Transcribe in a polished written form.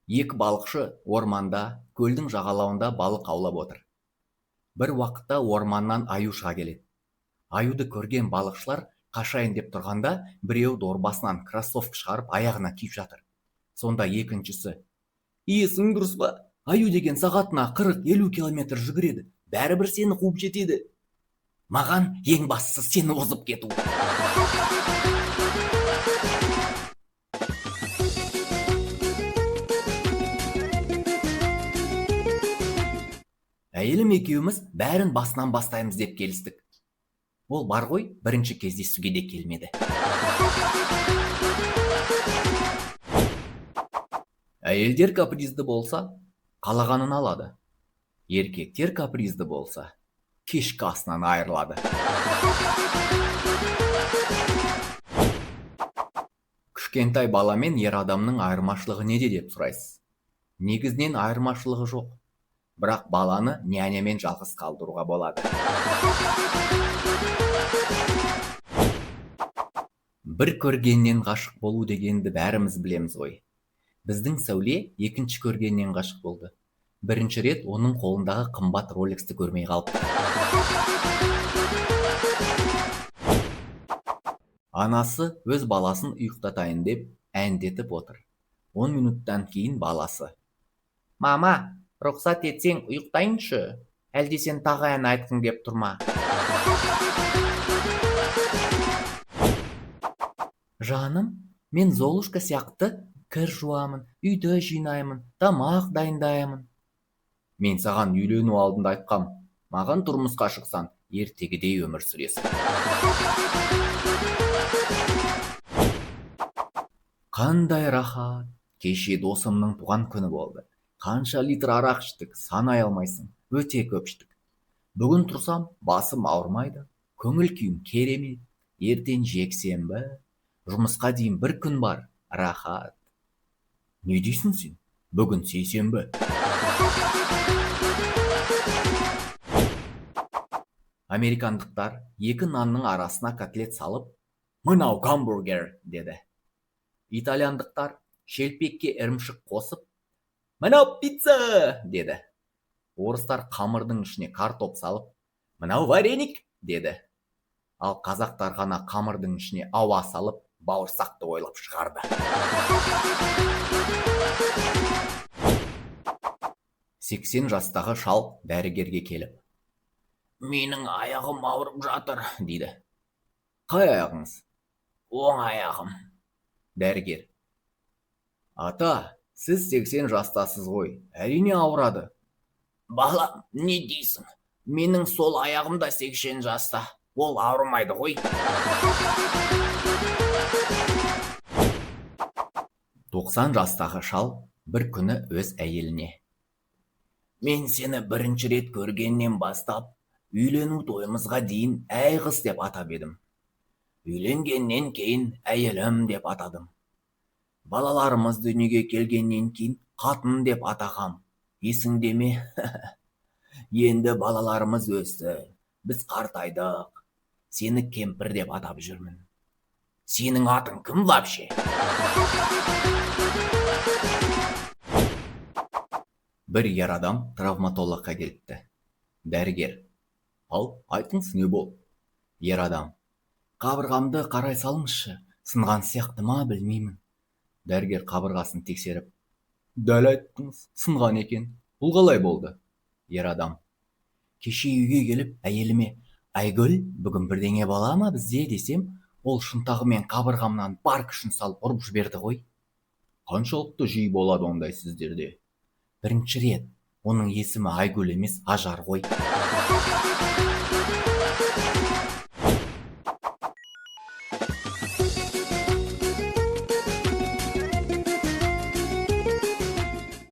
Екі балықшы орманда, көлдің жағалауында балық аулап отыр. Бір уақытта орманнан аю шыға келеді. Аюды көрген балықшылар қашайын деп тұрғанда, біреу дорбасынан кроссовка шығарып аяғына киіп жатыр. Сонда екіншісі: "Есің дұрыс па? Аю деген сағатына 40-50 километр жүгіреді. Бәрібір сені қуып жетеді. Маған ең бастысы сені озып кету." Әйелім екеуміз бәрін басынан бастаймыз деп келістік. Ол бар ғой, бірінші кездесуге де келмеді. Әйелдер капризді болса, қалағанын алады. Еркектер капризді болса, кешкі асынан айырылады. Кішкентай бала мен ер адамның айырмашылығы неде деп сұрайсыз? Негізінен айырмашылығы жоқ. Бірақ баланы нянямен жалғыз қалдыруға болады. Бір көргеннен ғашық болу дегенді бәріміз білеміз ғой. Біздің Сәуле екінші көргеннен ғашық болды. Бірінші рет оның қолындағы қымбат Ролексті көрмей қалыпты. Анасы өз баласын ұйықтатайын деп әндетіп отыр. 10 минуттан кейін баласы: "Мама, рұқсат етсең ұйықтайыншы, әлде сен тағы ән айтқың кеп тұрма?" "Жаным, мен Золушка сияқты кір жуамын, үйді жинаймын, тамақ дайындаймын." "Мен саған үйлену алдында айтқам, маған тұрмысқа шықсаң, ертегідей өмір сүресің." Қандай рахат! Кеше досымның туған күні болды. Қанша литр арақ іштік, санай алмайсың. Өте көп іштік. Бүгін тұрсам, басым ауырмайды. Көңіл күйім керемет. Ертең жексенбі. Жұмысқа дейін бір күн бар. Рахат. Не дейсің сен? Бүгін сейсенбі. Американдықтар екі нанның арасына котлет салып, "Мынау гамбургер" деді. Итальяндықтар шелпекке ірімшік қосып, "Мынау пицца" деді. Орыстар қамырдың ішіне картоп салып, "Мынау вареник" деді. Ал қазақтар ғана қамырдың ішіне ауа салып, бауырсақты ойлап шығарды. 80 жастағы шал дәрігерге келіп: "Менің аяғым ауырып жатыр" дейді. "Қай аяғыңыз?" "Оң аяғым." Дәрігер: "Ата, сіз 80 жастасыз ғой, әрине ауырады." "Балам, не дейсің? Менің сол аяғым да 80 жаста, ол ауырмайды ғой." 90 жастағы шал бір күні өз әйеліне: "Мен сені бірінші рет көргеннен бастап, үйлену тойымызға дейін әй қыз деп атап едім. Үйленгеннен кейін әйелім деп атадым. Балаларымыз дүниеге келгеннен кейін қатын деп атағам. Есіңде ме? Енді балаларымыз өсті, біз қартайдық. Сені кемпір деп атап жүрмін. Сенің атың кім вообще?" Бір ер адам травматологқа келіпті. Дәрігер: "Ал, айтыңыз, не бол?" Ер адам: "Қабырғамды қарай салыңызшы, сынған сияқты ма, білмеймін." Дәрігер қабырғасын тексеріп: "Дәл айттыңыз, сынған екен. Бұл қалай болды?" Ер адам: "Кеше үйге келіп, әйеліме, 'Айгүл, бүгін бірдеңе бола ма бізде?' десем, ол шынтағымен қабырғамнан бар күшін салып ұрып жіберді ғой." "Қаншалықты жиі болады ондай сіздерде?" "Бірінші рет. Оның есімі Айгүл емес, Ажар ғой."